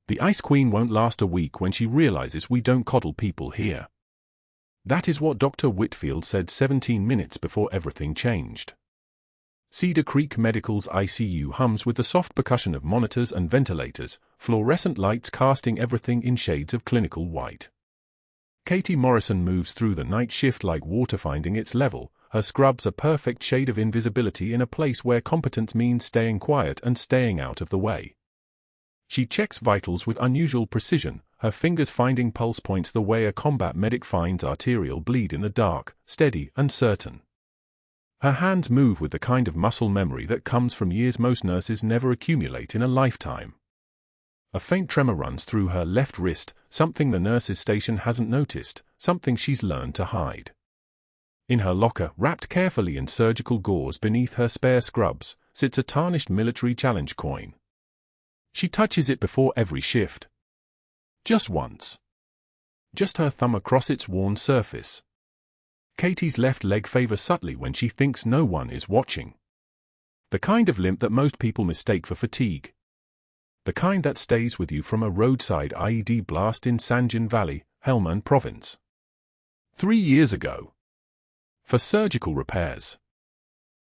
The Ice Queen won't last a week when she realizes we don't coddle people here. That is what Dr. Whitfield said 17 minutes before everything changed. Cedar Creek Medical's ICU hums with the soft percussion of monitors and ventilators, fluorescent lights casting everything in shades of clinical white. Katie Morrison moves through the night shift like water finding its level, her scrubs a perfect shade of invisibility in a place where competence means staying quiet and staying out of the way. She checks vitals with unusual precision, her fingers finding pulse points the way a combat medic finds arterial bleed in the dark, steady and certain. Her hands move with the kind of muscle memory that comes from years most nurses never accumulate in a lifetime. A faint tremor runs through her left wrist, something the nurse's station hasn't noticed, something she's learned to hide. In her locker, wrapped carefully in surgical gauze beneath her spare scrubs, sits a tarnished military challenge coin. She touches it before every shift. Just once. Just her thumb across its worn surface. Katie's left leg favors subtly when she thinks no one is watching. The kind of limp that most people mistake for fatigue. The kind that stays with you from a roadside IED blast in Sanjin Valley, Helmand Province. 3 years ago. For surgical repairs.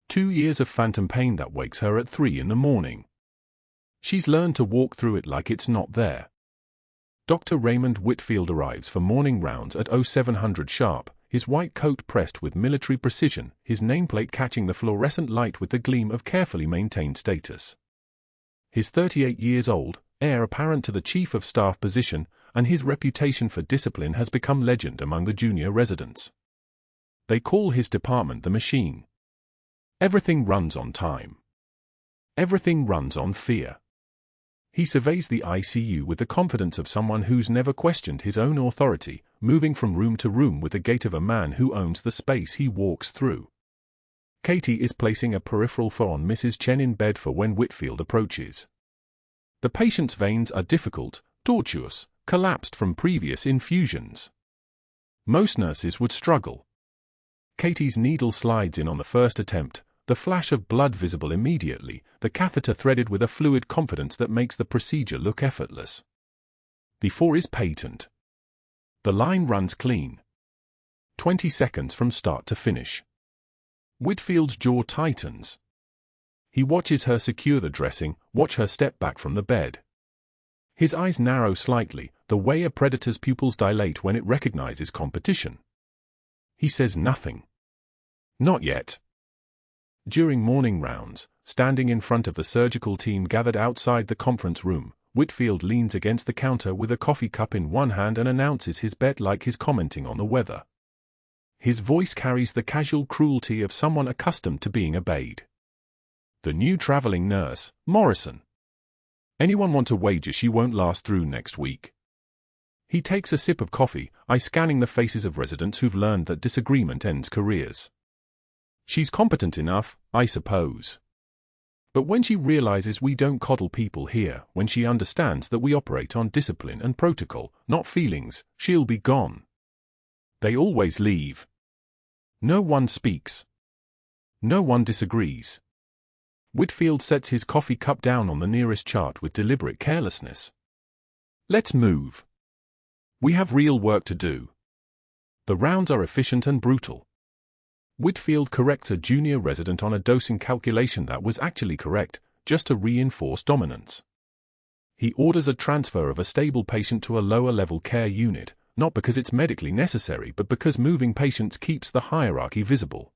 2 years of phantom pain that wakes her at 3 in the morning. She's learned to walk through it like it's not there. Dr. Raymond Whitfield arrives for morning rounds at 0700 sharp, his white coat pressed with military precision, his nameplate catching the fluorescent light with the gleam of carefully maintained status. He's 38 years old, heir apparent to the chief of staff position, and his reputation for discipline has become legend among the junior residents. They call his department the machine. Everything runs on time. Everything runs on fear. He surveys the ICU with the confidence of someone who's never questioned his own authority, moving from room to room with the gait of a man who owns the space he walks through. Katie is placing a peripheral for on Mrs. Chen in bed for when Whitfield approaches. The patient's veins are difficult, tortuous, collapsed from previous infusions. Most nurses would struggle. Katie's needle slides in on the first attempt, the flash of blood visible immediately, the catheter threaded with a fluid confidence that makes the procedure look effortless. The 4 is patent. The line runs clean. 20 seconds from start to finish. Whitfield's jaw tightens. He watches her secure the dressing, watch her step back from the bed. His eyes narrow slightly, the way a predator's pupils dilate when it recognizes competition. He says nothing. Not yet. During morning rounds, standing in front of the surgical team gathered outside the conference room, Whitfield leans against the counter with a coffee cup in one hand and announces his bet like he's commenting on the weather. His voice carries the casual cruelty of someone accustomed to being obeyed. The new traveling nurse, Morrison. Anyone want to wager she won't last through next week? He takes a sip of coffee, eye scanning the faces of residents who've learned that disagreement ends careers. She's competent enough, I suppose. But when she realizes we don't coddle people here, when she understands that we operate on discipline and protocol, not feelings, she'll be gone. They always leave. No one speaks. No one disagrees. Whitfield sets his coffee cup down on the nearest chart with deliberate carelessness. Let's move. We have real work to do. The rounds are efficient and brutal. Whitfield corrects a junior resident on a dosing calculation that was actually correct, just to reinforce dominance. He orders a transfer of a stable patient to a lower-level care unit, not because it's medically necessary but because moving patients keeps the hierarchy visible.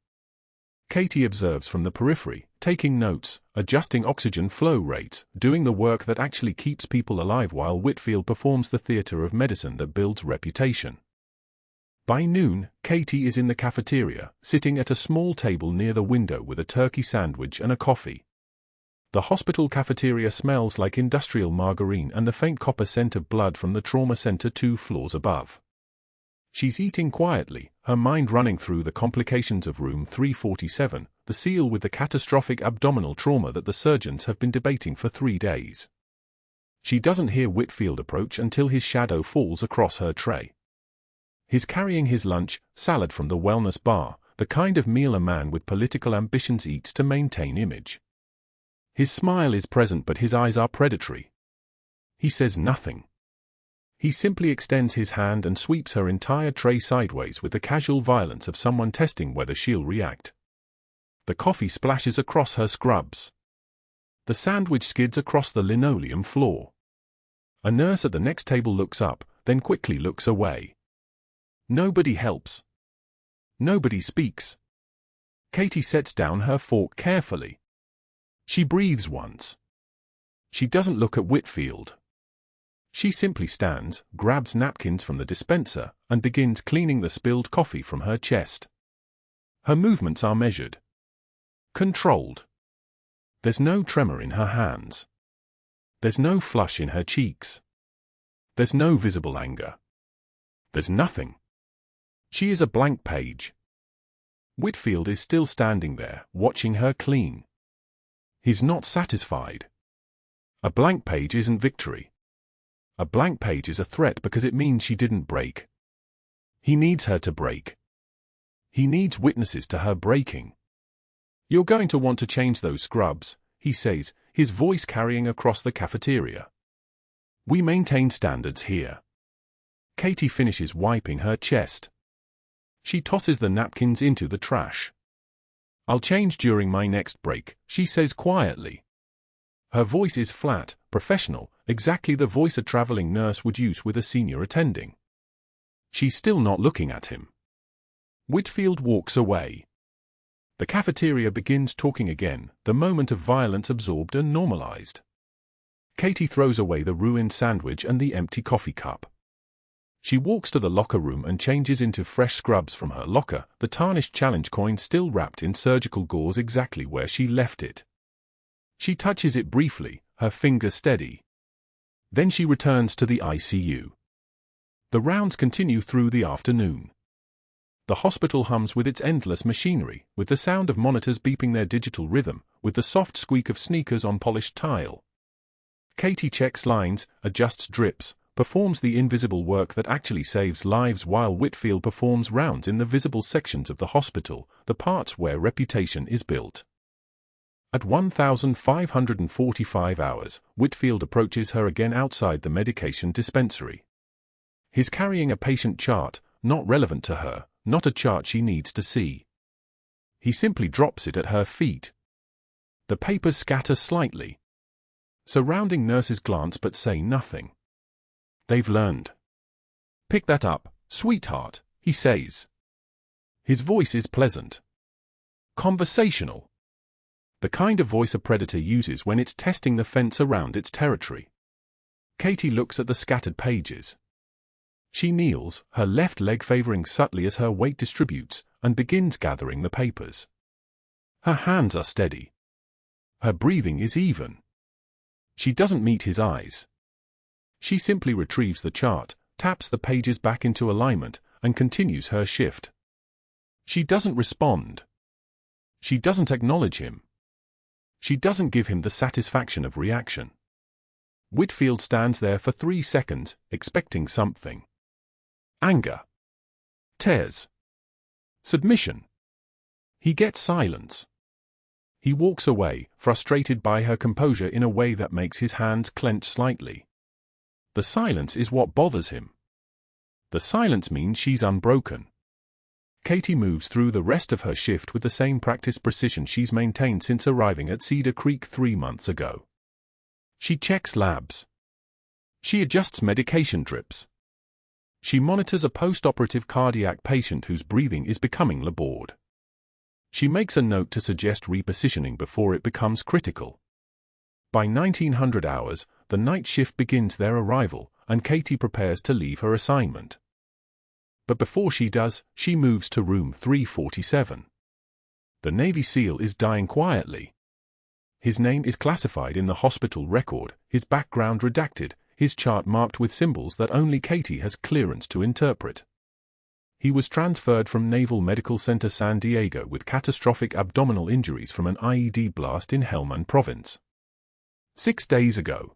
Katie observes from the periphery, taking notes, adjusting oxygen flow rates, doing the work that actually keeps people alive while Whitfield performs the theater of medicine that builds reputation. By noon, Katie is in the cafeteria, sitting at a small table near the window with a turkey sandwich and a coffee. The hospital cafeteria smells like industrial margarine and the faint copper scent of blood from the trauma center 2 floors above. She's eating quietly, her mind running through the complications of room 347, the seal with the catastrophic abdominal trauma that the surgeons have been debating for 3 days. She doesn't hear Whitfield approach until his shadow falls across her tray. He's carrying his lunch, salad from the wellness bar, the kind of meal a man with political ambitions eats to maintain image. His smile is present but his eyes are predatory. He says nothing. He simply extends his hand and sweeps her entire tray sideways with the casual violence of someone testing whether she'll react. The coffee splashes across her scrubs. The sandwich skids across the linoleum floor. A nurse at the next table looks up, then quickly looks away. Nobody helps. Nobody speaks. Katie sets down her fork carefully. She breathes once. She doesn't look at Whitfield. She simply stands, grabs napkins from the dispenser, and begins cleaning the spilled coffee from her chest. Her movements are measured. Controlled. There's no tremor in her hands. There's no flush in her cheeks. There's no visible anger. There's nothing. She is a blank page. Whitfield is still standing there, watching her clean. He's not satisfied. A blank page isn't victory. A blank page is a threat because it means she didn't break. He needs her to break. He needs witnesses to her breaking. "You're going to want to change those scrubs," he says, his voice carrying across the cafeteria. "We maintain standards here." Katie finishes wiping her chest. She tosses the napkins into the trash. "I'll change during my next break," she says quietly. Her voice is flat, professional, exactly the voice a traveling nurse would use with a senior attending. She's still not looking at him. Whitfield walks away. The cafeteria begins talking again, the moment of violence absorbed and normalized. Katie throws away the ruined sandwich and the empty coffee cup. She walks to the locker room and changes into fresh scrubs from her locker, the tarnished challenge coin still wrapped in surgical gauze exactly where she left it. She touches it briefly, her finger steady. Then she returns to the ICU. The rounds continue through the afternoon. The hospital hums with its endless machinery, with the sound of monitors beeping their digital rhythm, with the soft squeak of sneakers on polished tile. Katie checks lines, adjusts drips, performs the invisible work that actually saves lives while Whitfield performs rounds in the visible sections of the hospital, the parts where reputation is built. At 1,545 hours, Whitfield approaches her again outside the medication dispensary. He's carrying a patient chart, not relevant to her, not a chart she needs to see. He simply drops it at her feet. The papers scatter slightly. Surrounding nurses glance but say nothing. They've learned. "Pick that up, sweetheart," he says. His voice is pleasant. Conversational. The kind of voice a predator uses when it's testing the fence around its territory. Katie looks at the scattered pages. She kneels, her left leg favoring subtly as her weight distributes, and begins gathering the papers. Her hands are steady. Her breathing is even. She doesn't meet his eyes. She simply retrieves the chart, taps the pages back into alignment, and continues her shift. She doesn't respond. She doesn't acknowledge him. She doesn't give him the satisfaction of reaction. Whitfield stands there for 3 seconds, expecting something. Anger. Tears. Submission. He gets silence. He walks away, frustrated by her composure in a way that makes his hands clench slightly. The silence is what bothers him. The silence means she's unbroken. Katie moves through the rest of her shift with the same practiced precision she's maintained since arriving at Cedar Creek 3 months ago. She checks labs. She adjusts medication drips. She monitors a post-operative cardiac patient whose breathing is becoming labored. She makes a note to suggest repositioning before it becomes critical. By 1900 hours, the night shift begins their arrival, and Katie prepares to leave her assignment. But before she does, she moves to room 347. The Navy SEAL is dying quietly. His name is classified in the hospital record, his background redacted, his chart marked with symbols that only Katie has clearance to interpret. He was transferred from Naval Medical Center San Diego with catastrophic abdominal injuries from an IED blast in Helmand Province. 6 days ago.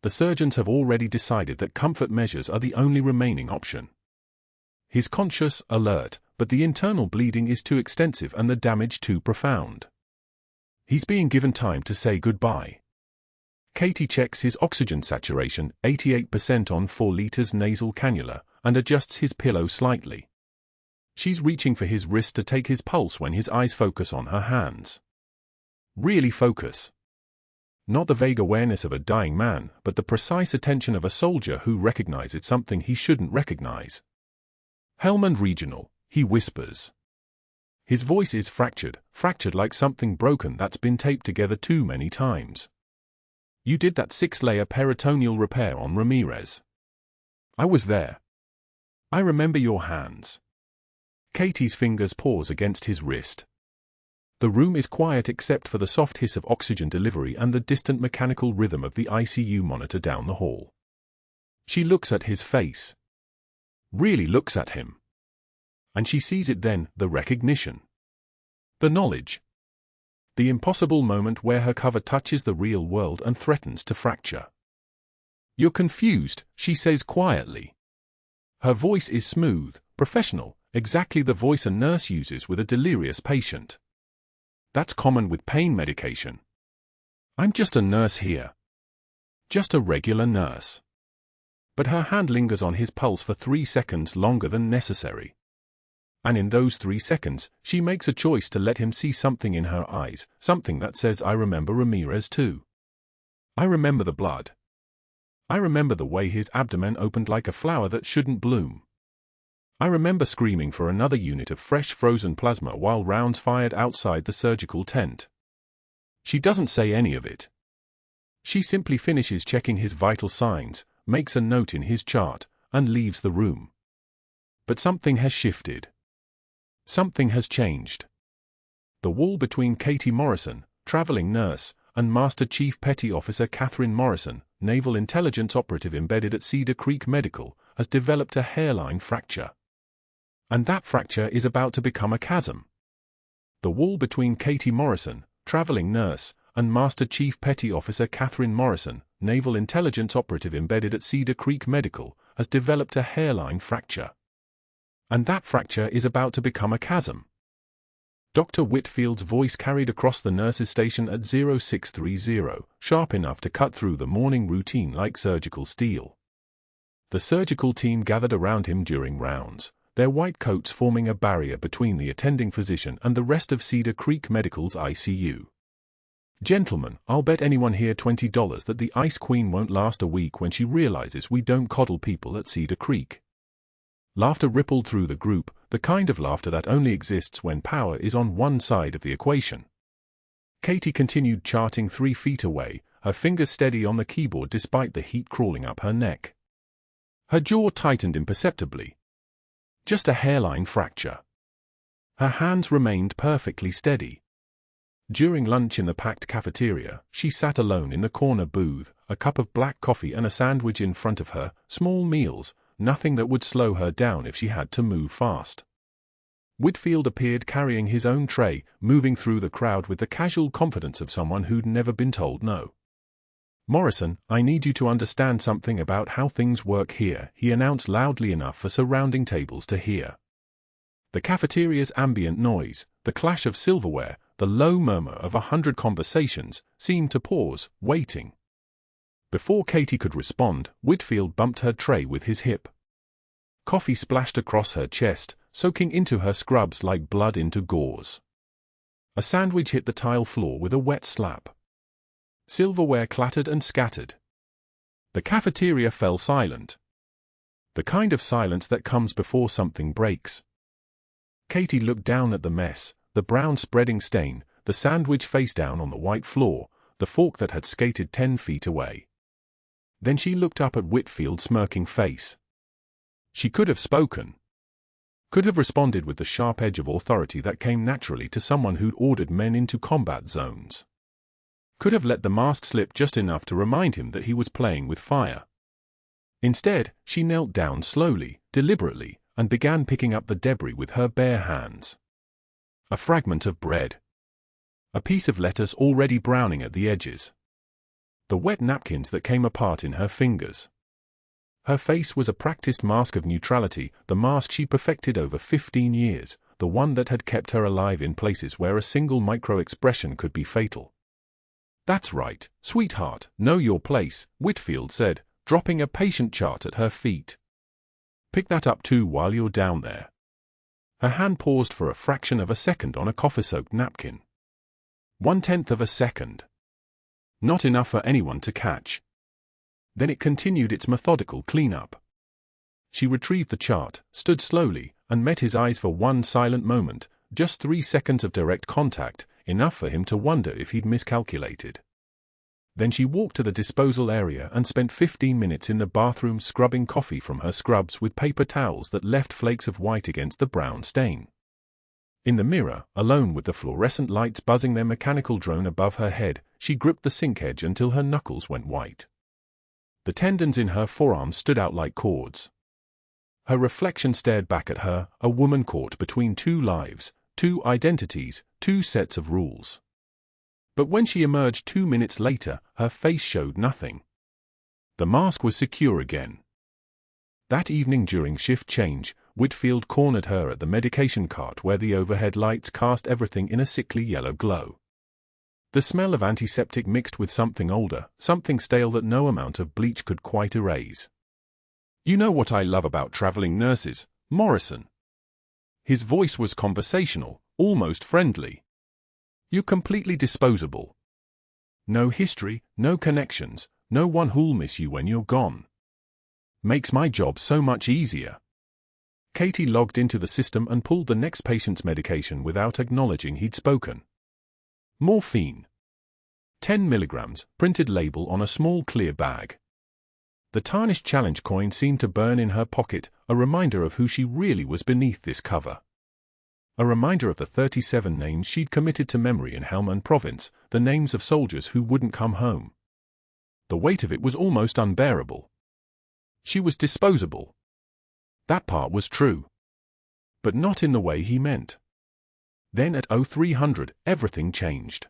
The surgeons have already decided that comfort measures are the only remaining option. He's conscious, alert, but the internal bleeding is too extensive and the damage too profound. He's being given time to say goodbye. Katie checks his oxygen saturation, 88% on 4 liters nasal cannula, and adjusts his pillow slightly. She's reaching for his wrist to take his pulse when his eyes focus on her hands. Really focus. Not the vague awareness of a dying man, but the precise attention of a soldier who recognizes something he shouldn't recognize. Helmand Regional, he whispers. His voice is fractured like something broken that's been taped together too many times. You did that 6-layer peritoneal repair on Ramirez. I was there. I remember your hands. Katie's fingers pause against his wrist. The room is quiet except for the soft hiss of oxygen delivery and the distant mechanical rhythm of the ICU monitor down the hall. She looks at his face. Really looks at him. And she sees it then, the recognition. The knowledge. The impossible moment where her cover touches the real world and threatens to fracture. You're confused, she says quietly. Her voice is smooth, professional, exactly the voice a nurse uses with a delirious patient. That's common with pain medication. I'm just a nurse here. Just a regular nurse. But her hand lingers on his pulse for 3 seconds longer than necessary. And in those 3 seconds, she makes a choice to let him see something in her eyes, something that says, I remember Ramirez too. I remember the blood. I remember the way his abdomen opened like a flower that shouldn't bloom. I remember screaming for another unit of fresh frozen plasma while rounds fired outside the surgical tent. She doesn't say any of it. She simply finishes checking his vital signs, makes a note in his chart, and leaves the room. But something has shifted. Something has changed. The wall between Katie Morrison, traveling nurse, and Master Chief Petty Officer Catherine Morrison, naval intelligence operative embedded at Cedar Creek Medical, has developed a hairline fracture. And that fracture is about to become a chasm. The wall between Katie Morrison, traveling nurse, and Master Chief Petty Officer Catherine Morrison, naval intelligence operative embedded at Cedar Creek Medical, has developed a hairline fracture. And that fracture is about to become a chasm. Dr. Whitfield's voice carried across the nurse's station at 0630, sharp enough to cut through the morning routine like surgical steel. The surgical team gathered around him during rounds, their white coats forming a barrier between the attending physician and the rest of Cedar Creek Medical's ICU. Gentlemen, I'll bet anyone here $20 that the Ice Queen won't last a week when she realizes we don't coddle people at Cedar Creek. Laughter rippled through the group, the kind of laughter that only exists when power is on one side of the equation. Katie continued charting 3 feet away, her fingers steady on the keyboard despite the heat crawling up her neck. Her jaw tightened imperceptibly. Just a hairline fracture. Her hands remained perfectly steady. During lunch in the packed cafeteria, she sat alone in the corner booth, a cup of black coffee and a sandwich in front of her, small meals, nothing that would slow her down if she had to move fast. Whitfield appeared carrying his own tray, moving through the crowd with the casual confidence of someone who'd never been told no. Morrison, I need you to understand something about how things work here, he announced loudly enough for surrounding tables to hear. The cafeteria's ambient noise, the clash of silverware, the low murmur of 100 conversations, seemed to pause, waiting. Before Katie could respond, Whitfield bumped her tray with his hip. Coffee splashed across her chest, soaking into her scrubs like blood into gauze. A sandwich hit the tile floor with a wet slap. Silverware clattered and scattered. The cafeteria fell silent. The kind of silence that comes before something breaks. Katie looked down at the mess, the brown spreading stain, the sandwich face down on the white floor, the fork that had skated 10 feet away. Then she looked up at Whitfield's smirking face. She could have spoken. Could have responded with the sharp edge of authority that came naturally to someone who'd ordered men into combat zones. Could have let the mask slip just enough to remind him that he was playing with fire. Instead, she knelt down slowly, deliberately, and began picking up the debris with her bare hands. A fragment of bread. A piece of lettuce already browning at the edges. The wet napkins that came apart in her fingers. Her face was a practiced mask of neutrality, the mask she perfected over 15 years, the one that had kept her alive in places where a single micro-expression could be fatal. "That's right, sweetheart, know your place," Whitfield said, dropping a patient chart at her feet. "Pick that up too while you're down there." Her hand paused for a fraction of a second on a coffee-soaked napkin. 1/10 of a second. Not enough for anyone to catch. Then it continued its methodical cleanup. She retrieved the chart, stood slowly, and met his eyes for one silent moment, just 3 seconds of direct contact, enough for him to wonder if he'd miscalculated. Then she walked to the disposal area and spent 15 minutes in the bathroom scrubbing coffee from her scrubs with paper towels that left flakes of white against the brown stain. In the mirror, alone with the fluorescent lights buzzing their mechanical drone above her head, she gripped the sink edge until her knuckles went white. The tendons in her forearms stood out like cords. Her reflection stared back at her, a woman caught between 2 lives, 2 identities, 2 sets of rules. But when she emerged 2 minutes later, her face showed nothing. The mask was secure again. That evening during shift change, Whitfield cornered her at the medication cart where the overhead lights cast everything in a sickly yellow glow. The smell of antiseptic mixed with something older, something stale that no amount of bleach could quite erase. "You know what I love about traveling nurses, Morrison?" His voice was conversational, almost friendly. "You're completely disposable. No history, no connections, no one who'll miss you when you're gone. Makes my job so much easier." Katie logged into the system and pulled the next patient's medication without acknowledging he'd spoken. Morphine. 10 milligrams, printed label on a small clear bag. The tarnished challenge coin seemed to burn in her pocket, a reminder of who she really was beneath this cover. A reminder of the 37 names she'd committed to memory in Helmand Province, the names of soldiers who wouldn't come home. The weight of it was almost unbearable. She was disposable. That part was true. But not in the way he meant. Then at 0300, everything changed.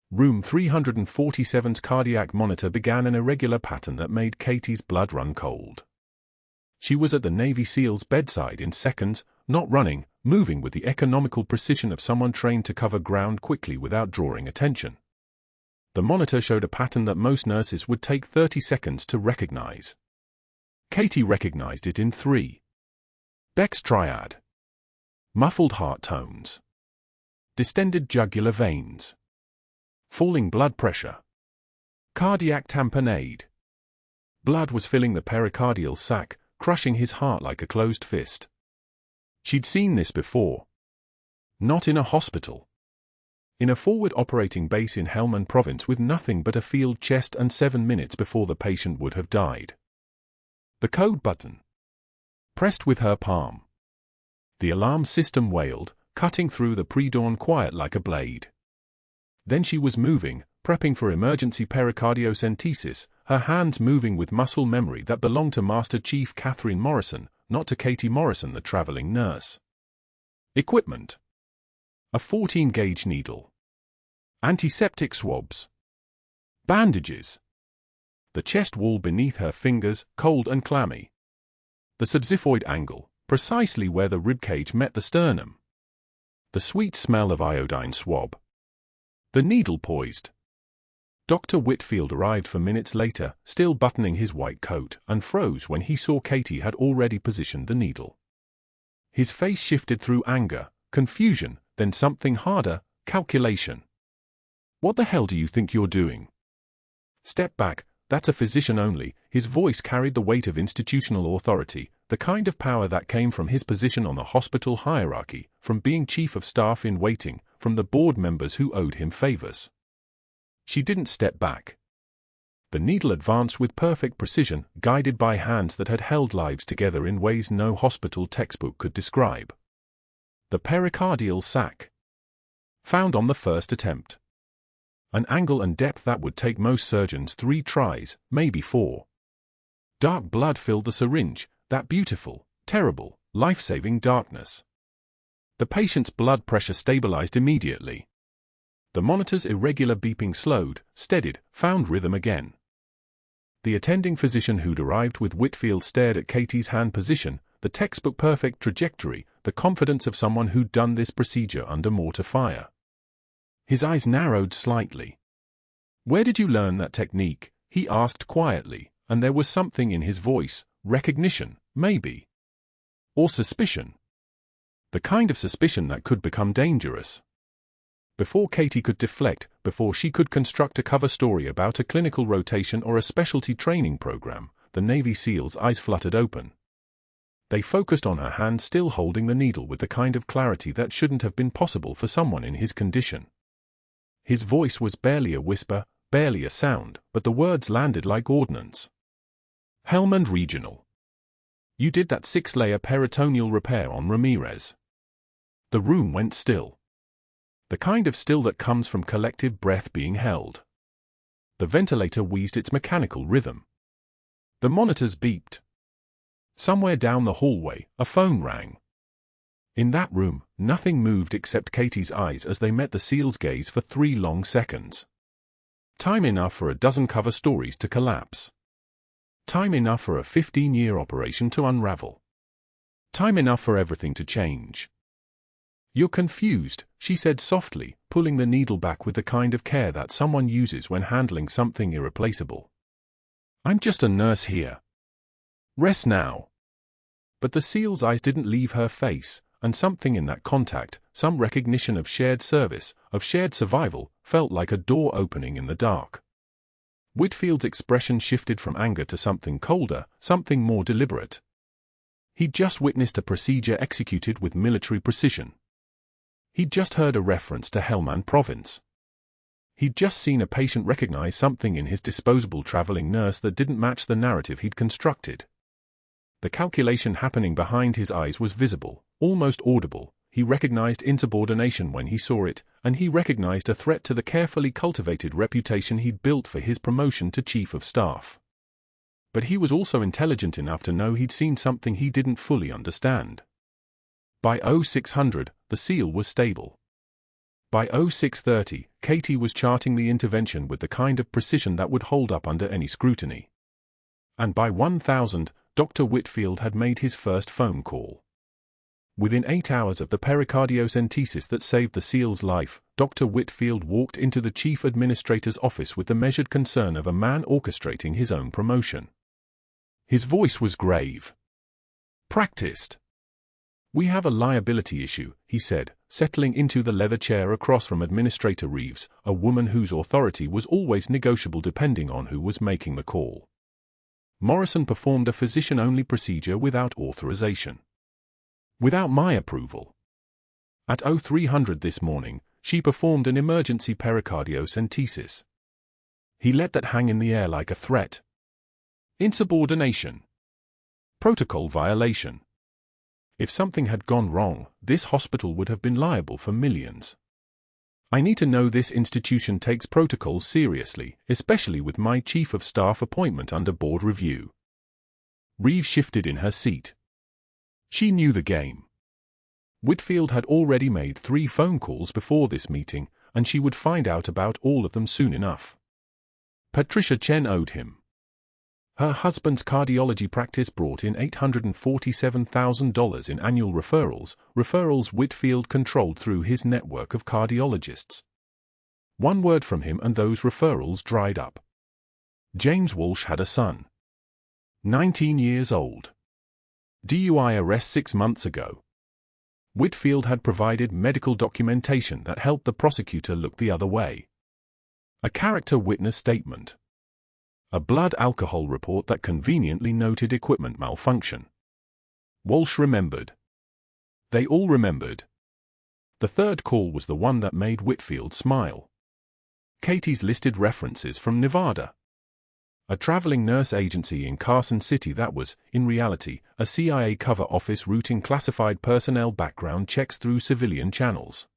Room 347's cardiac monitor began an irregular pattern that made Katie's blood run cold. She was at the Navy SEAL's bedside in seconds, not running, moving with the economical precision of someone trained to cover ground quickly without drawing attention. The monitor showed a pattern that most nurses would take 30 seconds to recognize. Katie recognized it in 3. Beck's triad. Muffled heart tones. Distended jugular veins. Falling blood pressure. Cardiac tamponade. Blood was filling the pericardial sac, crushing his heart like a closed fist. She'd seen this before. Not in a hospital. In a forward operating base in Helmand Province with nothing but a field chest and 7 minutes before the patient would have died. The code button. Pressed with her palm. The alarm system wailed, cutting through the pre-dawn quiet like a blade. Then she was moving, prepping for emergency pericardiocentesis, her hands moving with muscle memory that belonged to Master Chief Catherine Morrison, not to Katie Morrison, the traveling nurse. Equipment. A 14-gauge needle. Antiseptic swabs. Bandages. The chest wall beneath her fingers, cold and clammy. The subxiphoid angle, precisely where the ribcage met the sternum. The sweet smell of iodine swab. The needle poised. Dr. Whitfield arrived 4 minutes later, still buttoning his white coat, and froze when he saw Katie had already positioned the needle. His face shifted through anger, confusion, then something harder, calculation. "What the hell do you think you're doing?" "Step back, that's a physician only." His voice carried the weight of institutional authority, the kind of power that came from his position on the hospital hierarchy, from being chief of staff in waiting, from the board members who owed him favors. She didn't step back. The needle advanced with perfect precision, guided by hands that had held lives together in ways no hospital textbook could describe. The pericardial sac. Found on the first attempt. An angle and depth that would take most surgeons 3 tries, maybe 4. Dark blood filled the syringe, that beautiful, terrible, life-saving darkness. The patient's blood pressure stabilized immediately. The monitor's irregular beeping slowed, steadied, found rhythm again. The attending physician who'd arrived with Whitfield stared at Katie's hand position, the textbook perfect trajectory, the confidence of someone who'd done this procedure under mortar fire. His eyes narrowed slightly. "Where did you learn that technique?" he asked quietly, and there was something in his voice, recognition, maybe. Or suspicion. The kind of suspicion that could become dangerous. Before Katie could deflect, before she could construct a cover story about a clinical rotation or a specialty training program, the Navy SEAL's eyes fluttered open. They focused on her hand still holding the needle with the kind of clarity that shouldn't have been possible for someone in his condition. His voice was barely a whisper, barely a sound, but the words landed like ordnance. "Helmand Regional. You did that 6-layer peritoneal repair on Ramirez." The room went still. The kind of still that comes from collective breath being held. The ventilator wheezed its mechanical rhythm. The monitors beeped. Somewhere down the hallway, a phone rang. In that room, nothing moved except Katie's eyes as they met the SEAL's gaze for 3 long seconds. Time enough for a dozen cover stories to collapse. Time enough for a 15-year operation to unravel. Time enough for everything to change. "You're confused," she said softly, pulling the needle back with the kind of care that someone uses when handling something irreplaceable. "I'm just a nurse here. Rest now." But the SEAL's eyes didn't leave her face, and something in that contact, some recognition of shared service, of shared survival, felt like a door opening in the dark. Whitfield's expression shifted from anger to something colder, something more deliberate. He'd just witnessed a procedure executed with military precision. He'd just heard a reference to Helmand Province. He'd just seen a patient recognize something in his disposable traveling nurse that didn't match the narrative he'd constructed. The calculation happening behind his eyes was visible, almost audible. He recognized insubordination when he saw it, and he recognized a threat to the carefully cultivated reputation he'd built for his promotion to Chief of Staff. But he was also intelligent enough to know he'd seen something he didn't fully understand. By 0600, the SEAL was stable. By 0630, Katie was charting the intervention with the kind of precision that would hold up under any scrutiny. And by 1000, Dr. Whitfield had made his first phone call. Within 8 hours of the pericardiocentesis that saved the SEAL's life, Dr. Whitfield walked into the chief administrator's office with the measured concern of a man orchestrating his own promotion. His voice was grave. "Practiced. We have a liability issue," he said, settling into the leather chair across from Administrator Reeves, a woman whose authority was always negotiable depending on who was making the call. Morrison performed a physician-only procedure without authorization. Without my approval. At 0300 this morning, she performed an emergency pericardiocentesis. He let that hang in the air like a threat. Insubordination. Protocol violation. If something had gone wrong, this hospital would have been liable for millions. I need to know this institution takes protocols seriously, especially with my Chief of Staff appointment under board review. Reeves shifted in her seat. She knew the game. Whitfield had already made 3 phone calls before this meeting, and she would find out about all of them soon enough. Patricia Chen owed him. Her husband's cardiology practice brought in $847,000 in annual referrals Whitfield controlled through his network of cardiologists. One word from him and those referrals dried up. James Walsh had a son. 19 years old. DUI arrest 6 months ago. Whitfield had provided medical documentation that helped the prosecutor look the other way. A character witness statement. A blood alcohol report that conveniently noted equipment malfunction. Walsh remembered. They all remembered. The third call was the one that made Whitfield smile. Katie's listed references from Nevada. A traveling nurse agency in Carson City that was, in reality, a CIA cover office routing classified personnel background checks through civilian channels.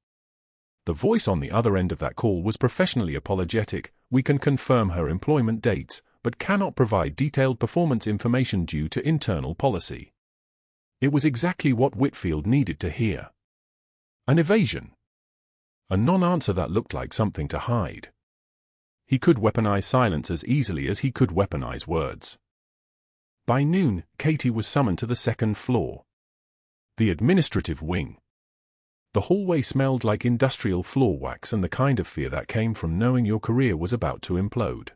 The voice on the other end of that call was professionally apologetic. "We can confirm her employment dates, but cannot provide detailed performance information due to internal policy." It was exactly what Whitfield needed to hear. An evasion. A non-answer that looked like something to hide. He could weaponize silence as easily as he could weaponize words. By noon, Katie was summoned to the second floor. The administrative wing. The hallway smelled like industrial floor wax and the kind of fear that came from knowing your career was about to implode.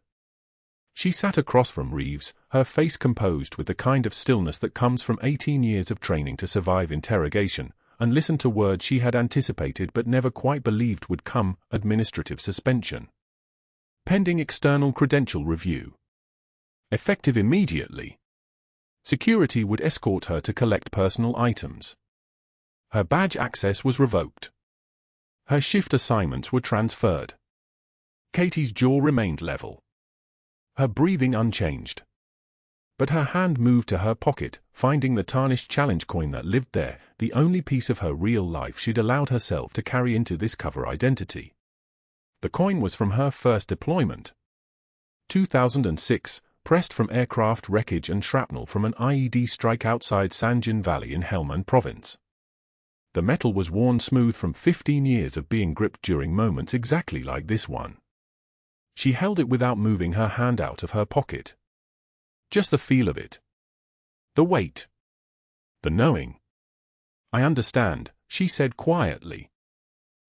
She sat across from Reeves, her face composed with the kind of stillness that comes from 18 years of training to survive interrogation, and listened to words she had anticipated but never quite believed would come: administrative suspension. Pending external credential review. Effective immediately. Security would escort her to collect personal items. Her badge access was revoked. Her shift assignments were transferred. Katie's jaw remained level. Her breathing unchanged. But her hand moved to her pocket, finding the tarnished challenge coin that lived there, the only piece of her real life she'd allowed herself to carry into this cover identity. The coin was from her first deployment. 2006, pressed from aircraft wreckage and shrapnel from an IED strike outside Sanjin Valley in Helmand Province. The metal was worn smooth from 15 years of being gripped during moments exactly like this one. She held it without moving her hand out of her pocket. Just the feel of it. The weight. The knowing. "I understand," she said quietly.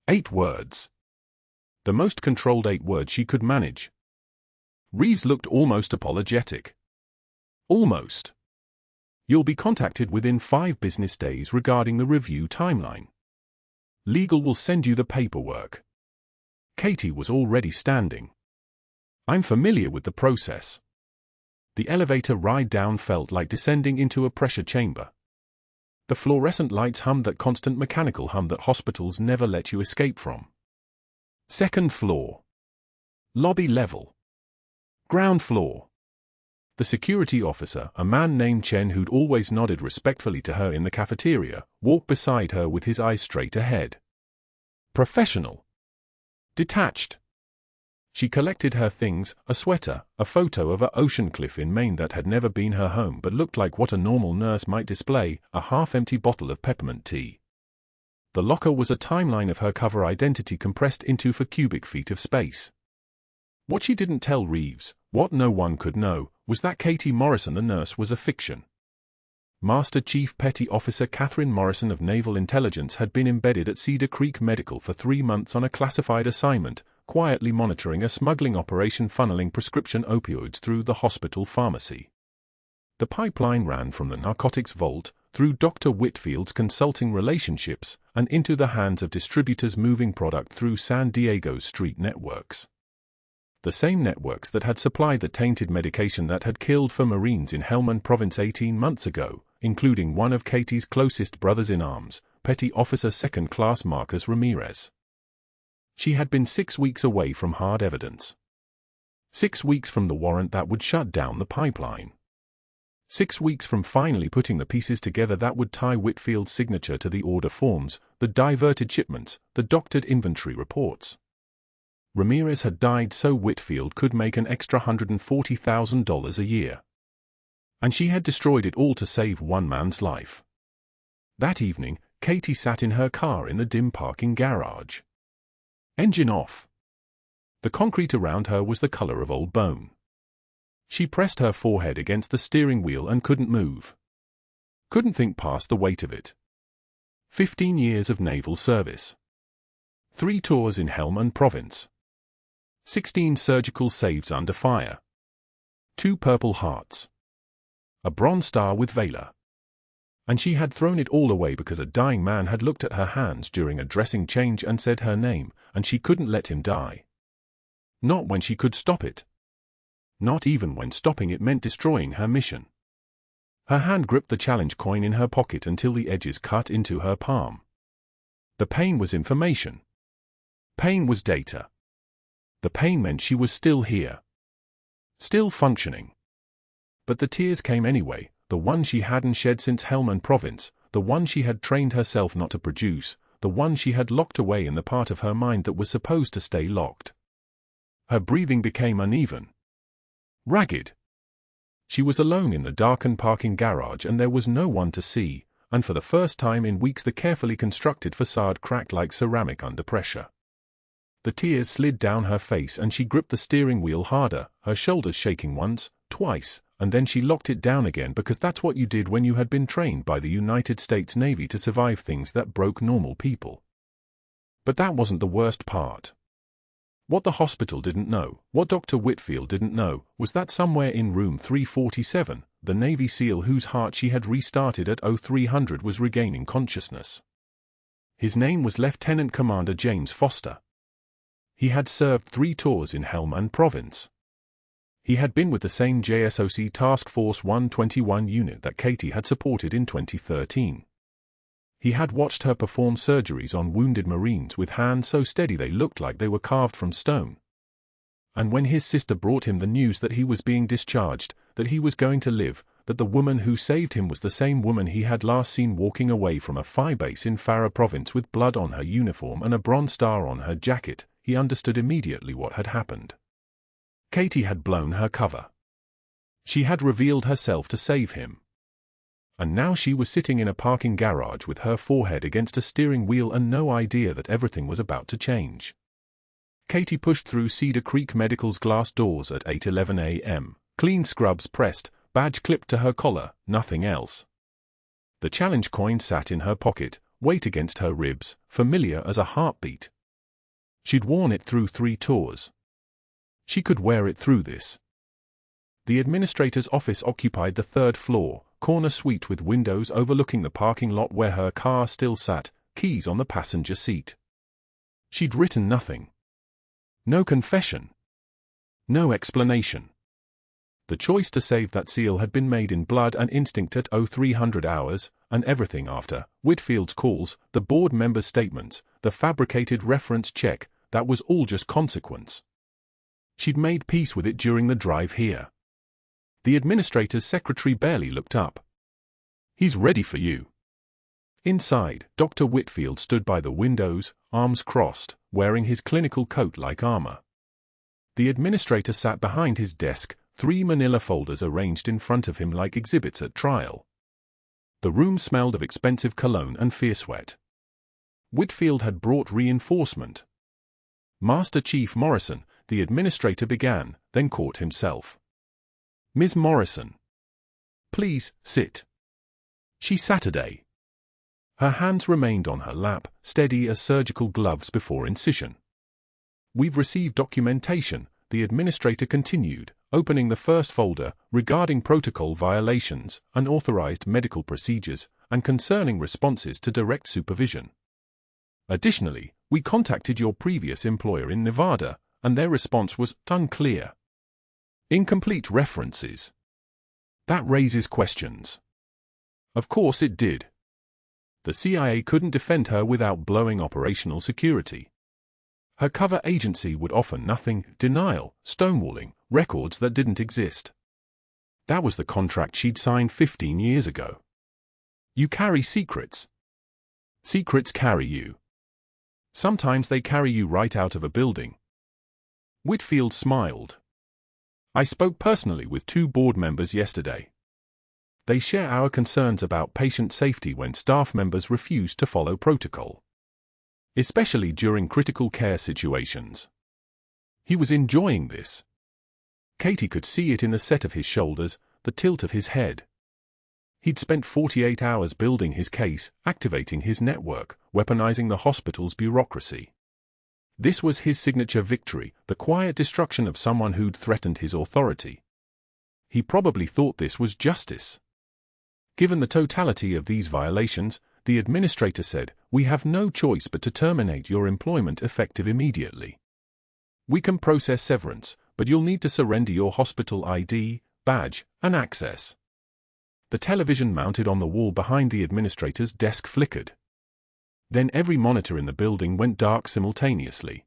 8 words. The most controlled 8 words she could manage. Reeves looked almost apologetic. "Almost. You'll be contacted within 5 business days regarding the review timeline. Legal will send you the paperwork." Katie was already standing. "I'm familiar with the process." The elevator ride down felt like descending into a pressure chamber. The fluorescent lights hummed that constant mechanical hum that hospitals never let you escape from. 2nd floor. Lobby level. Ground floor. The security officer, a man named Chen who'd always nodded respectfully to her in the cafeteria, walked beside her with his eyes straight ahead. Professional. Detached. She collected her things, a sweater, a photo of an ocean cliff in Maine that had never been her home but looked like what a normal nurse might display, a half-empty bottle of peppermint tea. The locker was a timeline of her cover identity compressed into 4 cubic feet of space. What she didn't tell Reeves, what no one could know, was that Katie Morrison the nurse was a fiction. Master Chief Petty Officer Catherine Morrison of Naval Intelligence had been embedded at Cedar Creek Medical for 3 months on a classified assignment, quietly monitoring a smuggling operation funneling prescription opioids through the hospital pharmacy. The pipeline ran from the narcotics vault, through Dr. Whitfield's consulting relationships, and into the hands of distributors moving product through San Diego's street networks. The same networks that had supplied the tainted medication that had killed 4 Marines in Helmand Province 18 months ago, including one of Katie's closest brothers-in-arms, Petty Officer 2nd Class Marcus Ramirez. She had been 6 weeks away from hard evidence. 6 weeks from the warrant that would shut down the pipeline. 6 weeks from finally putting the pieces together that would tie Whitfield's signature to the order forms, the diverted shipments, the doctored inventory reports. Ramirez had died so Whitfield could make an extra $140,000 a year. And she had destroyed it all to save one man's life. That evening, Katie sat in her car in the dim parking garage. Engine off. The concrete around her was the color of old bone. She pressed her forehead against the steering wheel and couldn't move. Couldn't think past the weight of it. 15 years of naval service. 3 tours in Helmand Province. 16 surgical saves under fire. 2 Purple Hearts. A Bronze Star with Valor. And she had thrown it all away because a dying man had looked at her hands during a dressing change and said her name, and she couldn't let him die. Not when she could stop it. Not even when stopping it meant destroying her mission. Her hand gripped the challenge coin in her pocket until the edges cut into her palm. The pain was information. Pain was data. The pain meant she was still here. Still functioning. But the tears came anyway, the one she hadn't shed since Helmand Province, the one she had trained herself not to produce, the one she had locked away in the part of her mind that was supposed to stay locked. Her breathing became uneven. Ragged. She was alone in the darkened parking garage and there was no one to see, and for the first time in weeks the carefully constructed facade cracked like ceramic under pressure. The tears slid down her face and she gripped the steering wheel harder, her shoulders shaking once, twice, and then she locked it down again because that's what you did when you had been trained by the United States Navy to survive things that broke normal people. But that wasn't the worst part. What the hospital didn't know, what Dr. Whitfield didn't know, was that somewhere in room 347, the Navy SEAL whose heart she had restarted at 0300 was regaining consciousness. His name was Lieutenant Commander James Foster. He had served 3 tours in Helmand Province. He had been with the same JSOC Task Force 121 unit that Katie had supported in 2013. He had watched her perform surgeries on wounded Marines with hands so steady they looked like they were carved from stone. And when his sister brought him the news that he was being discharged, that he was going to live, that the woman who saved him was the same woman he had last seen walking away from a Phi base in Farah Province with blood on her uniform and a bronze star on her jacket, he understood immediately what had happened. Katie had blown her cover. She had revealed herself to save him. And now she was sitting in a parking garage with her forehead against a steering wheel and no idea that everything was about to change. Katie pushed through Cedar Creek Medical's glass doors at 8:11 a.m., clean scrubs pressed, badge clipped to her collar, nothing else. The challenge coin sat in her pocket, weight against her ribs, familiar as a heartbeat. She'd worn it through 3 tours. She could wear it through this. The administrator's office occupied the 3rd floor, corner suite with windows overlooking the parking lot where her car still sat, keys on the passenger seat. She'd written nothing. No confession. No explanation. The choice to save that SEAL had been made in blood and instinct at 0300 hours, and everything after, Whitfield's calls, the board members' statements, the fabricated reference check, that was all just consequence. She'd made peace with it during the drive here. The administrator's secretary barely looked up. "He's ready for you." Inside, Dr. Whitfield stood by the windows, arms crossed, wearing his clinical coat-like armor. The administrator sat behind his desk, 3 manila folders arranged in front of him like exhibits at trial. The room smelled of expensive cologne and fear sweat. Whitfield had brought reinforcement. Master Chief Morrison, the administrator began, then caught himself. "Ms. Morrison. Please, sit." She sat today. Her hands remained on her lap, steady as surgical gloves before incision. "We've received documentation," the administrator continued, opening the first folder, regarding protocol violations, unauthorized medical procedures, and concerning responses to direct supervision. "Additionally, we contacted your previous employer in Nevada, and their response was unclear. Incomplete references. That raises questions." Of course it did. The CIA couldn't defend her without blowing operational security. Her cover agency would offer nothing, denial, stonewalling, records that didn't exist. That was the contract she'd signed 15 years ago. You carry secrets. Secrets carry you. Sometimes they carry you right out of a building. Whitfield smiled. "I spoke personally with 2 board members yesterday. They share our concerns about patient safety when staff members refuse to follow protocol, especially during critical care situations." He was enjoying this. Katie could see it in the set of his shoulders, the tilt of his head. He'd spent 48 hours building his case, activating his network, weaponizing the hospital's bureaucracy. This was his signature victory, the quiet destruction of someone who'd threatened his authority. He probably thought this was justice. Given the totality of these violations, the administrator said, "We have no choice but to terminate your employment effective immediately. We can process severance, but you'll need to surrender your hospital ID, badge, and access." The television mounted on the wall behind the administrator's desk flickered. Then every monitor in the building went dark simultaneously.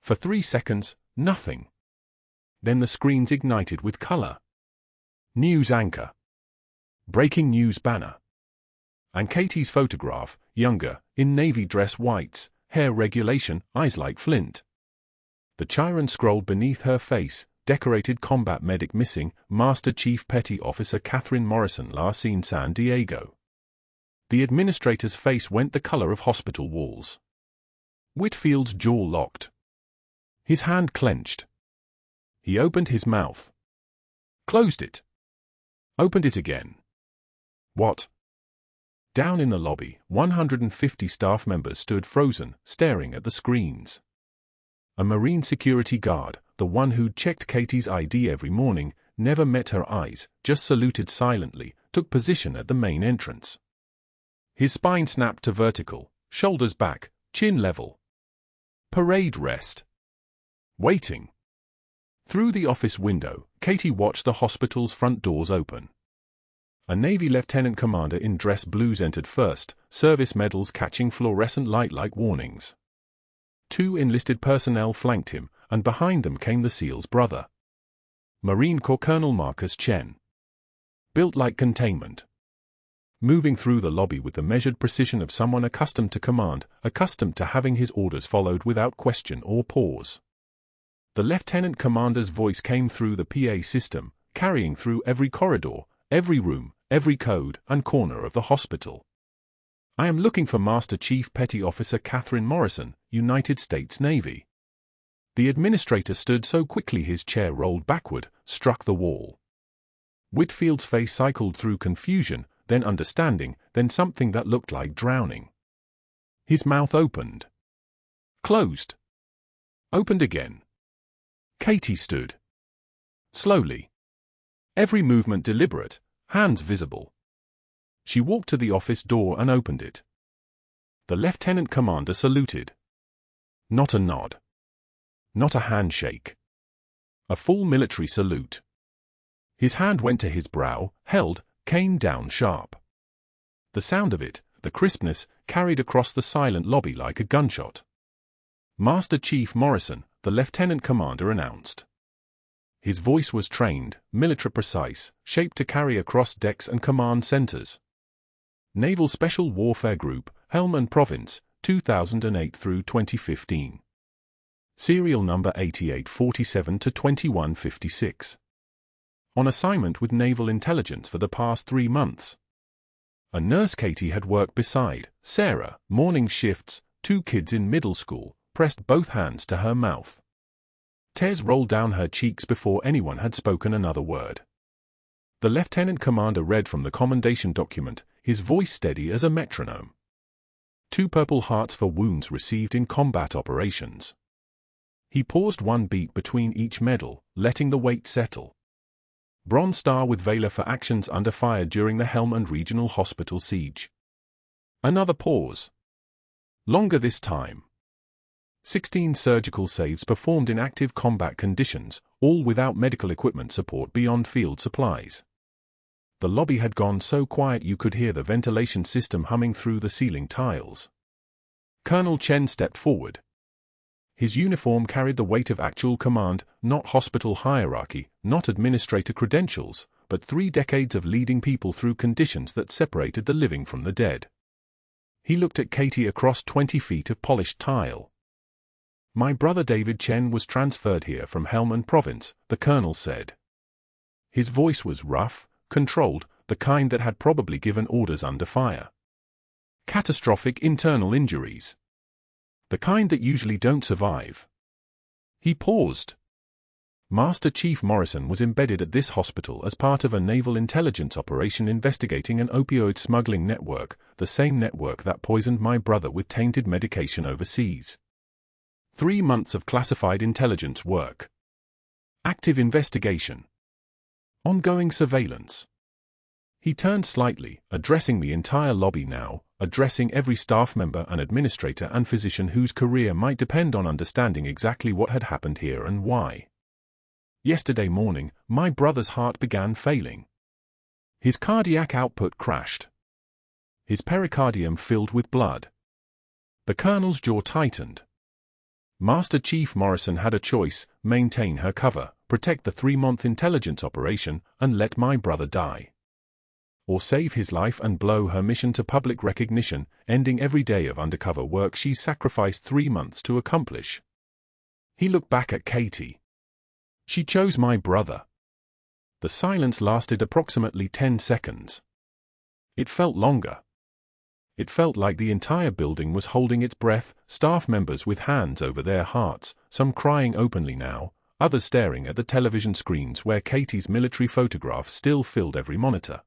For 3 seconds, nothing. Then the screens ignited with color. News anchor. Breaking news banner. And Katie's photograph, younger, in navy dress whites, hair regulation, eyes like flint. The Chiron scrolled beneath her face, decorated combat medic missing, Master Chief Petty Officer Catherine Morrison last seen San Diego. The administrator's face went the color of hospital walls. Whitfield's jaw locked. His hand clenched. He opened his mouth. Closed it. Opened it again. What? Down in the lobby, 150 staff members stood frozen, staring at the screens. A Marine security guard, the one who'd checked Katie's ID every morning, never met her eyes, just saluted silently, took position at the main entrance. His spine snapped to vertical, shoulders back, chin level. Parade rest. Waiting. Through the office window, Katie watched the hospital's front doors open. A Navy lieutenant commander in dress blues entered first, service medals catching fluorescent light like warnings. 2 enlisted personnel flanked him, and behind them came the SEAL's brother, Marine Corps Colonel Marcus Chen. Built like containment. Moving through the lobby with the measured precision of someone accustomed to command, accustomed to having his orders followed without question or pause. The lieutenant commander's voice came through the PA system, carrying through every corridor, every room, every code and corner of the hospital. I am looking for Master Chief Petty Officer Catherine Morrison, United States Navy. The administrator stood so quickly his chair rolled backward, struck the wall. Whitfield's face cycled through confusion, then understanding, then something that looked like drowning. His mouth opened. Closed. Opened again. Katie stood. Slowly. Every movement deliberate, hands visible. She walked to the office door and opened it. The lieutenant commander saluted. Not a nod. Not a handshake. A full military salute. His hand went to his brow, held, came down sharp. The sound of it, the crispness, carried across the silent lobby like a gunshot. Master Chief Morrison, the lieutenant commander announced. His voice was trained, military precise, shaped to carry across decks and command centers. Naval Special Warfare Group, Helm and Province, 2008 through 2015. Serial number 8847 to 2156. On assignment with Naval Intelligence for the past 3 months. A nurse Katie had worked beside, Sarah, morning shifts, 2 kids in middle school, pressed both hands to her mouth. Tears rolled down her cheeks before anyone had spoken another word. The lieutenant commander read from the commendation document, his voice steady as a metronome. 2 Purple Hearts for wounds received in combat operations. He paused 1 beat between each medal, letting the weight settle. Bronze Star with Valor for actions under fire during the Helm and Regional Hospital siege. Another pause. Longer this time. 16 surgical saves performed in active combat conditions, all without medical equipment support beyond field supplies. The lobby had gone so quiet you could hear the ventilation system humming through the ceiling tiles. Colonel Chen stepped forward. His uniform carried the weight of actual command, not hospital hierarchy, not administrator credentials, but 3 decades of leading people through conditions that separated the living from the dead. He looked at Katie across 20 feet of polished tile. My brother David Chen was transferred here from Helm and Province, the colonel said. His voice was rough, controlled, the kind that had probably given orders under fire. Catastrophic internal injuries. The kind that usually don't survive. He paused. Master Chief Morrison was embedded at this hospital as part of a naval intelligence operation investigating an opioid smuggling network, the same network that poisoned my brother with tainted medication overseas. 3 months of classified intelligence work. Active investigation. Ongoing surveillance. He turned slightly, addressing the entire lobby now, addressing every staff member and administrator and physician whose career might depend on understanding exactly what had happened here and why. Yesterday morning, my brother's heart began failing. His cardiac output crashed. His pericardium filled with blood. The colonel's jaw tightened. Master Chief Morrison had a choice: maintain her cover, protect the 3-month intelligence operation, and let my brother die. Or save his life and blow her mission to public recognition, ending every day of undercover work she sacrificed 3 months to accomplish. He looked back at Katie. She chose my brother. The silence lasted approximately 10 seconds. It felt longer. It felt like the entire building was holding its breath, staff members with hands over their hearts, some crying openly now, others staring at the television screens where Katie's military photograph still filled every monitor.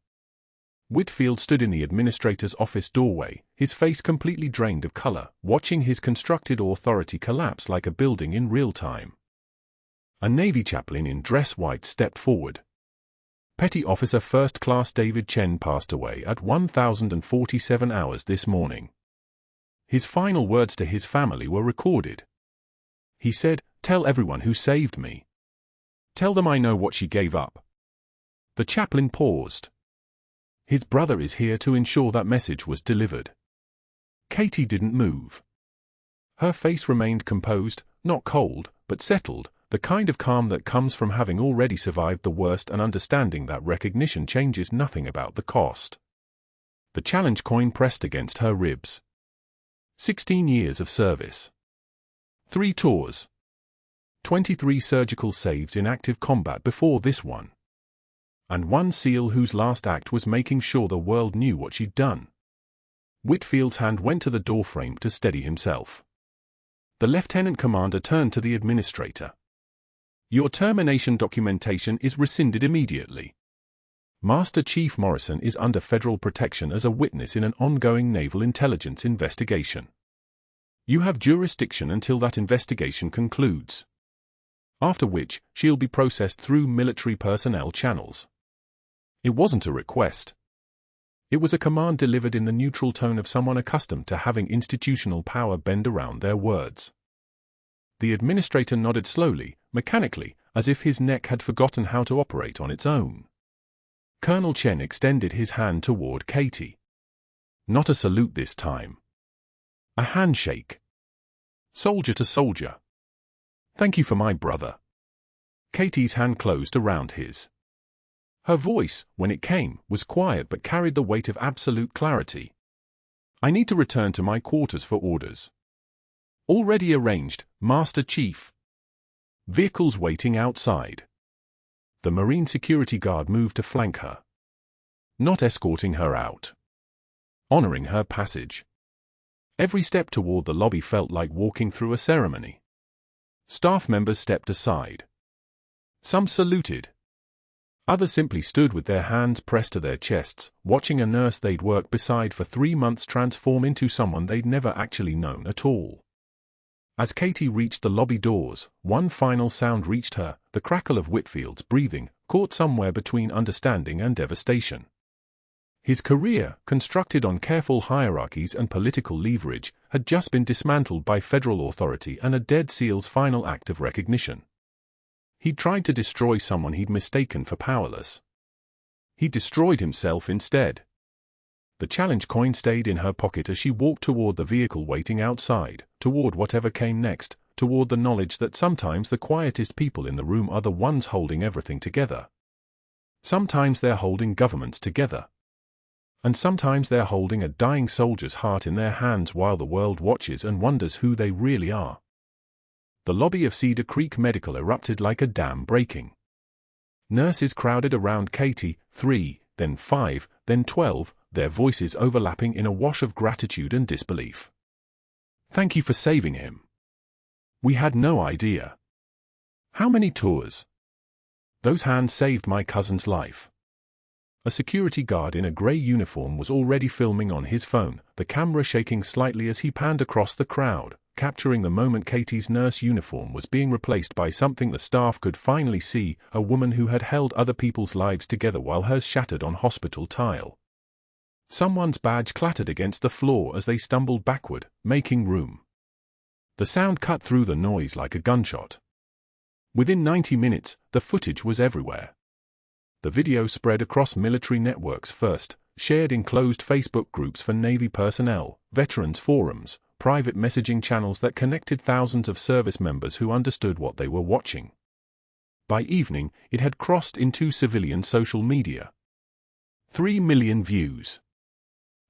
Whitfield stood in the administrator's office doorway, his face completely drained of color, watching his constructed authority collapse like a building in real time. A Navy chaplain in dress white stepped forward. Petty Officer First Class David Chen passed away at 1047 hours this morning. His final words to his family were recorded. He said, "Tell everyone who saved me. Tell them I know what she gave up." The chaplain paused. His brother is here to ensure that message was delivered. Katie didn't move. Her face remained composed, not cold, but settled, the kind of calm that comes from having already survived the worst and understanding that recognition changes nothing about the cost. The challenge coin pressed against her ribs. 16 years of service. 3 tours. 23 surgical saves in active combat before this one. And 1 SEAL whose last act was making sure the world knew what she'd done. Whitfield's hand went to the doorframe to steady himself. The lieutenant commander turned to the administrator. "Your termination documentation is rescinded immediately. Master Chief Morrison is under federal protection as a witness in an ongoing naval intelligence investigation. You have jurisdiction until that investigation concludes. After which, she'll be processed through military personnel channels." It wasn't a request. It was a command delivered in the neutral tone of someone accustomed to having institutional power bend around their words. The administrator nodded slowly, mechanically, as if his neck had forgotten how to operate on its own. Colonel Chen extended his hand toward Katie. Not a salute this time. A handshake. Soldier to soldier. "Thank you for my brother." Katie's hand closed around his. Her voice, when it came, was quiet but carried the weight of absolute clarity. "I need to return to my quarters for orders." "Already arranged, Master Chief." Vehicles waiting outside. The Marine security guard moved to flank her. Not escorting her out. Honoring her passage. Every step toward the lobby felt like walking through a ceremony. Staff members stepped aside. Some saluted. Others simply stood with their hands pressed to their chests, watching a nurse they'd worked beside for 3 months transform into someone they'd never actually known at all. As Katie reached the lobby doors, one final sound reached her, the crackle of Whitfield's breathing, caught somewhere between understanding and devastation. His career, constructed on careful hierarchies and political leverage, had just been dismantled by federal authority and a dead SEAL's final act of recognition. He'd tried to destroy someone he'd mistaken for powerless. He destroyed himself instead. The challenge coin stayed in her pocket as she walked toward the vehicle waiting outside, toward whatever came next, toward the knowledge that sometimes the quietest people in the room are the ones holding everything together. Sometimes they're holding governments together. And sometimes they're holding a dying soldier's heart in their hands while the world watches and wonders who they really are. The lobby of Cedar Creek Medical erupted like a dam breaking. Nurses crowded around Katie, 3, then 5, then 12, their voices overlapping in a wash of gratitude and disbelief. "Thank you for saving him. We had no idea. How many tours? Those hands saved my cousin's life." A security guard in a gray uniform was already filming on his phone, the camera shaking slightly as he panned across the crowd, capturing the moment Katie's nurse uniform was being replaced by something the staff could finally see, a woman who had held other people's lives together while hers shattered on hospital tile. Someone's badge clattered against the floor as they stumbled backward, making room. The sound cut through the noise like a gunshot. Within 90 minutes, the footage was everywhere. The video spread across military networks first, shared in closed Facebook groups for Navy personnel, veterans forums, private messaging channels that connected thousands of service members who understood what they were watching. By evening, it had crossed into civilian social media. 3 million views.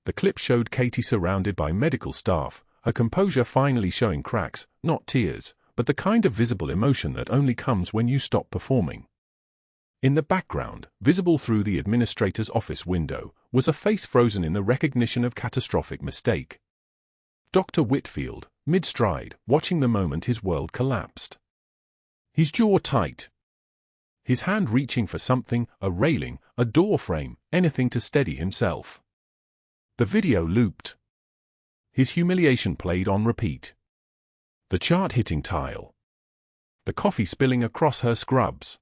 The clip showed Katie surrounded by medical staff, her composure finally showing cracks, not tears, but the kind of visible emotion that only comes when you stop performing. In the background, visible through the administrator's office window, was a face frozen in the recognition of catastrophic mistake. Dr. Whitfield, mid-stride, watching the moment his world collapsed. His jaw tight. his hand reaching for something, a railing, a door frame, anything to steady himself. The video looped. His humiliation played on repeat. The chart hitting tile. The coffee spilling across her scrubs.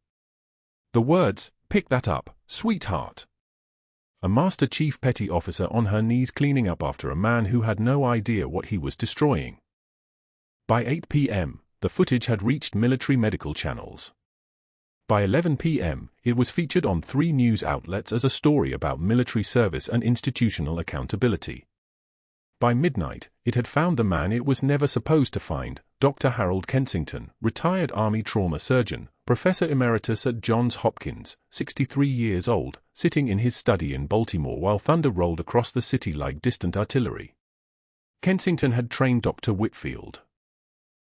The words, "Pick that up, sweetheart." A Master Chief Petty Officer on her knees cleaning up after a man who had no idea what he was destroying. By 8 p.m., the footage had reached military medical channels. By 11 p.m., it was featured on 3 news outlets as a story about military service and institutional accountability. By midnight, it had found the man it was never supposed to find, Dr. Harold Kensington, retired Army trauma surgeon, Professor Emeritus at Johns Hopkins, 63 years old, sitting in his study in Baltimore while thunder rolled across the city like distant artillery. Kensington had trained Dr. Whitfield.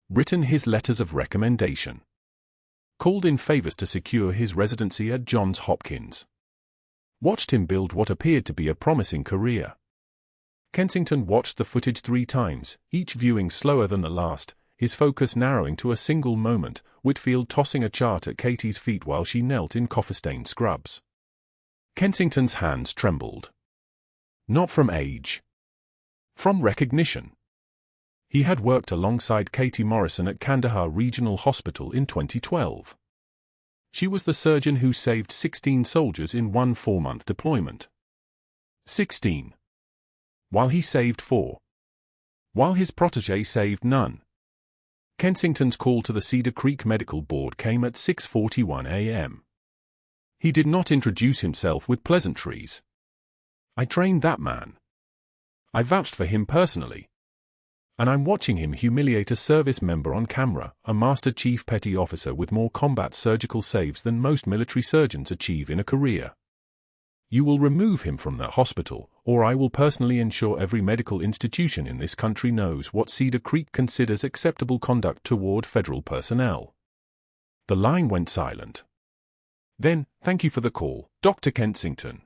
Written his letters of recommendation. Called in favors to secure his residency at Johns Hopkins. Watched him build what appeared to be a promising career. Kensington watched the footage 3 times, each viewing slower than the last, his focus narrowing to a single moment, Whitfield tossing a chart at Katie's feet while she knelt in coffee-stained scrubs. Kensington's hands trembled. Not from age. From recognition. He had worked alongside Katie Morrison at Kandahar Regional Hospital in 2012. She was the surgeon who saved 16 soldiers in one 4-month deployment. 16. While he saved 4. While his protégé saved none. Kensington's call to the Cedar Creek Medical Board came at 6:41 a.m. He did not introduce himself with pleasantries. "I trained that man. I vouched for him personally. And I'm watching him humiliate a service member on camera, a Master Chief Petty Officer with more combat surgical saves than most military surgeons achieve in a career. You will remove him from the hospital, or I will personally ensure every medical institution in this country knows what Cedar Creek considers acceptable conduct toward federal personnel." The line went silent. Then, "Thank you for the call, Dr. Kensington.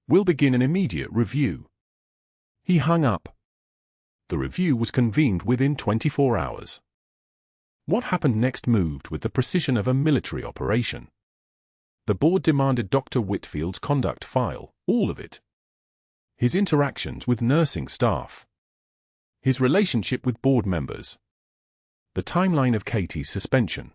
We'll begin an immediate review." He hung up. The review was convened within 24 hours. What happened next moved with the precision of a military operation. The board demanded Dr. Whitfield's conduct file, all of it. His interactions with nursing staff. His relationship with board members. The timeline of Katie's suspension.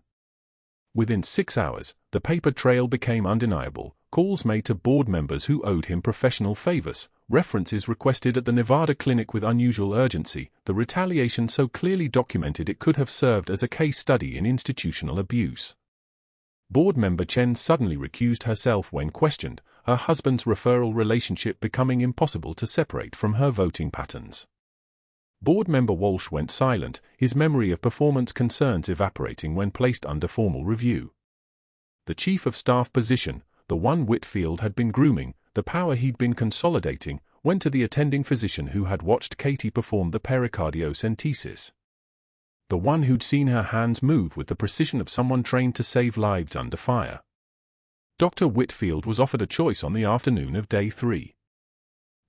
Within 6 hours, the paper trail became undeniable, calls made to board members who owed him professional favors, references requested at the Nevada clinic with unusual urgency, the retaliation so clearly documented it could have served as a case study in institutional abuse. Board member Chen suddenly recused herself when questioned, her husband's referral relationship becoming impossible to separate from her voting patterns. Board member Walsh went silent, his memory of performance concerns evaporating when placed under formal review. The chief of staff position, the one Whitfield had been grooming, the power he'd been consolidating, went to the attending physician who had watched Katie perform the pericardiocentesis. The one who'd seen her hands move with the precision of someone trained to save lives under fire. Dr. Whitfield was offered a choice on the afternoon of day 3.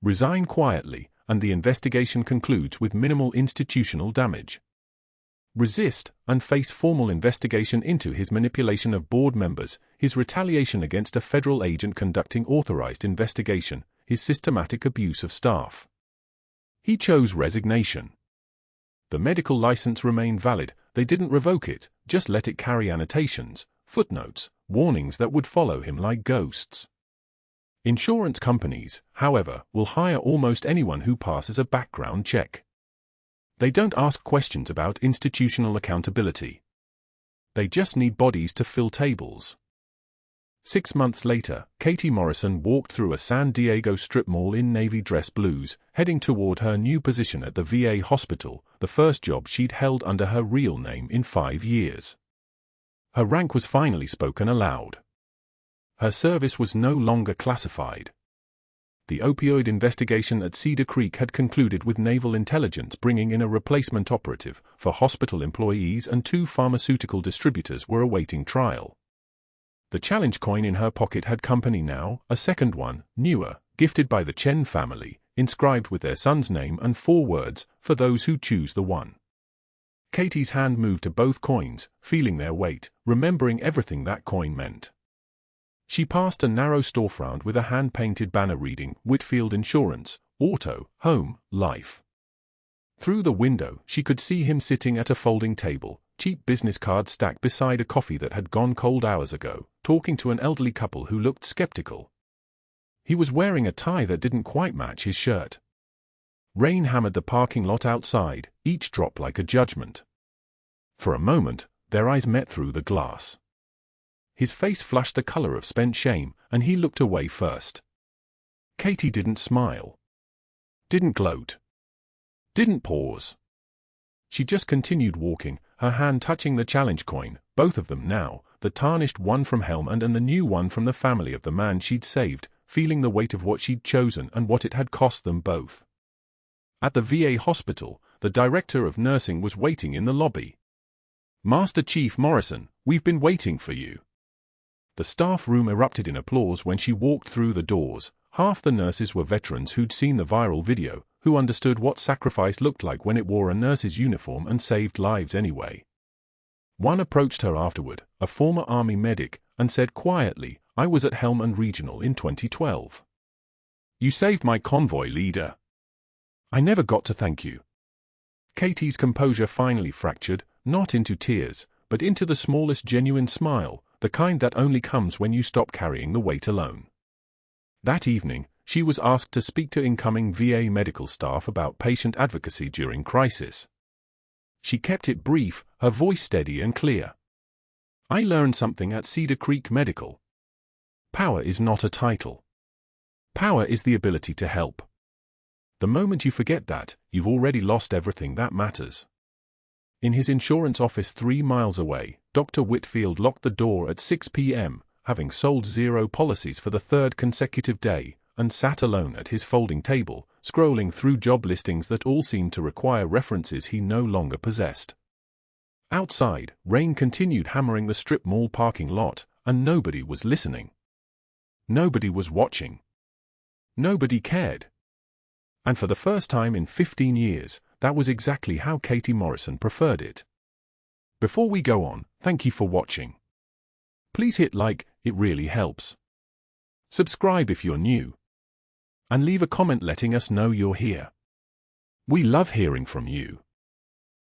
Resign quietly, and the investigation concludes with minimal institutional damage. Resist, and face formal investigation into his manipulation of board members, his retaliation against a federal agent conducting authorized investigation, his systematic abuse of staff. He chose resignation. The medical license remained valid, they didn't revoke it, just let it carry annotations, footnotes, warnings that would follow him like ghosts. Insurance companies, however, will hire almost anyone who passes a background check. They don't ask questions about institutional accountability. They just need bodies to fill tables. 6 months later, Katie Morrison walked through a San Diego strip mall in navy dress blues, heading toward her new position at the VA hospital, the first job she'd held under her real name in 5 years. Her rank was finally spoken aloud. Her service was no longer classified. The opioid investigation at Cedar Creek had concluded with Naval Intelligence bringing in a replacement operative for hospital employees, and 2 pharmaceutical distributors were awaiting trial. The challenge coin in her pocket had company now, a second one, newer, gifted by the Chen family, inscribed with their son's name and 4 words, "For those who choose the one." Katie's hand moved to both coins, feeling their weight, remembering everything that coin meant. She passed a narrow storefront with a hand-painted banner reading, Whitfield Insurance, Auto, Home, Life. Through the window, she could see him sitting at a folding table, cheap business cards stacked beside a coffee that had gone cold hours ago, talking to an elderly couple who looked skeptical. He was wearing a tie that didn't quite match his shirt. Rain hammered the parking lot outside, each drop like a judgment. For a moment, their eyes met through the glass. His face flushed the color of spent shame, and he looked away first. Katie didn't smile. Didn't gloat. Didn't pause. She just continued walking, her hand touching the challenge coin, both of them now, the tarnished one from Helm and the new one from the family of the man she'd saved, feeling the weight of what she'd chosen and what it had cost them both. At the VA hospital, the director of nursing was waiting in the lobby. "Master Chief Morrison, we've been waiting for you." The staff room erupted in applause when she walked through the doors. Half the nurses were veterans who'd seen the viral video, who understood what sacrifice looked like when it wore a nurse's uniform and saved lives anyway. One approached her afterward, a former Army medic, and said quietly, "I was at Helm and Regional in 2012. You saved my convoy, leader. I never got to thank you." Katie's composure finally fractured, not into tears, but into the smallest genuine smile, the kind that only comes when you stop carrying the weight alone. That evening, she was asked to speak to incoming VA medical staff about patient advocacy during crisis. She kept it brief, her voice steady and clear. "I learned something at Cedar Creek Medical. Power is not a title. Power is the ability to help. The moment you forget that, you've already lost everything that matters." In his insurance office 3 miles away, Dr. Whitfield locked the door at 6 p.m., having sold 0 policies for the 3rd consecutive day, and sat alone at his folding table, scrolling through job listings that all seemed to require references he no longer possessed. Outside, rain continued hammering the strip mall parking lot, and nobody was listening. Nobody was watching. Nobody cared. And for the first time in 15 years, that was exactly how Katie Morrison preferred it. Before we go on, thank you for watching. Please hit like, it really helps. Subscribe if you're new. And leave a comment letting us know you're here. We love hearing from you.